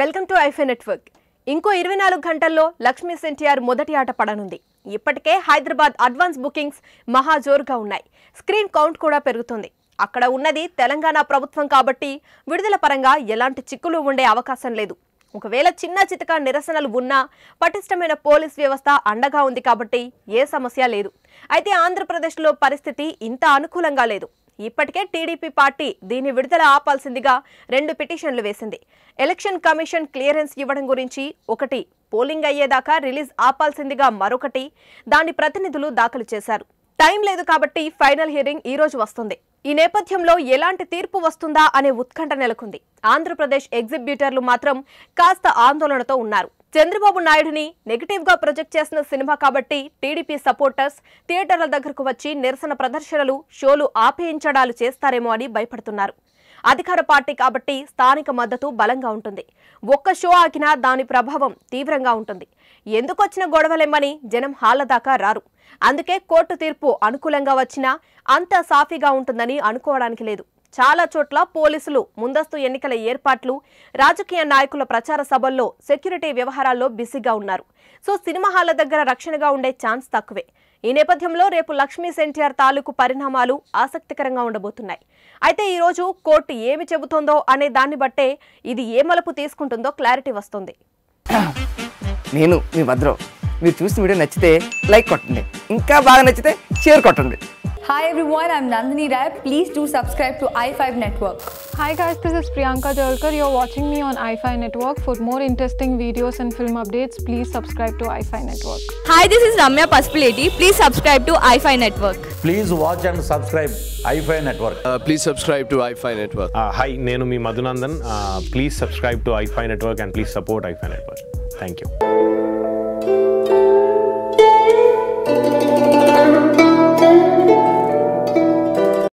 Welcome to ఐఫై network. ఇంకో 24 గంటల్లో లక్ష్మీ ఎన్టీఆర్ మొదటి ఆట పడనుంది. ఇప్పటికే హైదరాబాద్ అడ్వాన్స్ బుకింగ్స్ మహా జోరుగా ఉన్నాయి. స్క్రీన్ కౌంట్ కూడా పెరుగుతుంది. అక్కడ ఉన్నది తెలంగాణ ప్రభుత్వం కాబట్టి విడుదల పరంగా ఎలాంటి చిక్కులు ఉండే అవకాశం లేదు. ఒకవేళ చిన్న చితక నిరసనలు ఉన్నా పటిష్టమైన పోలీస్ వ్యవస్థ అండగా ఉంది కాబట్టి ఏ సమస్య లేదు. అయితే ఆంధ్రప్రదేశ్లో పరిస్థితి ఇంత అనుకూలంగా లేదు. ఇప్పటికే టీడీపీ పార్టీ దీని విడుదల ఆపాల్సిందిగా 2 పిటిషన్లు వేసింది. ఎలక్షన్ కమిషన్ క్లియరెన్స్ ఇవ్వడం గురించి ఒకటి, పోలింగ్ అయ్యేదాకా రిలీజ్ ఆపాల్సిందిగా మరొకటి దాని ప్రతినిధులు దాఖలు చేశారు. టైం లేదు కాబట్టి ఫైనల్ హియరింగ్ ఈ రోజు వస్తుంది. ఈ నేపథ్యంలో ఎలాంటి తీర్పు వస్తుందా అనే ఉత్కంఠ నెలకొంది. ఆంధ్రప్రదేశ్ ఎగ్జిబ్యూటర్లు మాత్రం కాస్త ఆందోళనతో ఉన్నారు. చంద్రబాబు నాయుడుని నెగటివ్ గా ప్రొజెక్ట్ చేసిన సినిమా కాబట్టి టీడీపీ సపోర్టర్స్ థియేటర్ల దగ్గరకు వచ్చి నిరసన ప్రదర్శనలు, షోలు ఆపేయించడాలు చేస్తారేమో అని భయపడుతున్నారు. అధికార పార్టీ కాబట్టి స్థానిక మద్దతు బలంగా ఉంటుంది. ఒక్క షో ఆగినా దాని ప్రభావం తీవ్రంగా ఉంటుంది. ఎందుకొచ్చిన గొడవలేమని జనం హాళ్ల దాకా రారు. అందుకే కోర్టు తీర్పు అనుకూలంగా వచ్చినా అంత సాఫీగా ఉంటుందని అనుకోవడానికి లేదు. చాలా చోట్ల పోలీసులు ముందస్తు ఎన్నికల ఏర్పాట్లు, రాజకీయ నాయకుల ప్రచార సభల్లో సెక్యూరిటీ వ్యవహారాల్లో బిజీగా ఉన్నారు. సో సినిమా హాళ్ల దగ్గర రక్షణగా ఉండే ఛాన్స్ తక్కువే. ఈ నేపథ్యంలో రేపు లక్ష్మీ ఎన్టీఆర్ తాలూకు పరిణామాలు ఆసక్తికరంగా ఉండబోతున్నాయి. అయితే ఈ రోజు కోర్టు ఏమి చెబుతోందో అనే దాన్ని బట్టే ఇది ఏ మలుపు తీసుకుంటుందో క్లారిటీ వస్తుంది. నేను మీ భద్రం. మీరు చూసిన వీడియో నచ్చితే లైక్ కొట్టండి, ఇంకా బాగా నచ్చితే షేర్ కొట్టండి. Hi everyone, I'm Nandini Rai. Please do subscribe to i5 Network. Hi guys, this is Priyanka Jalkar. You're watching me on iFi Network. For more interesting videos and film updates, please subscribe to iFi Network. Hi, this is Ramya Paspaleti. Please subscribe to iFi Network. Please watch and subscribe iFi Network. Please subscribe to iFi Network. Hi, nenu mi Madhunandan. Please subscribe to iFi Network and please support iFi Network. Thank you.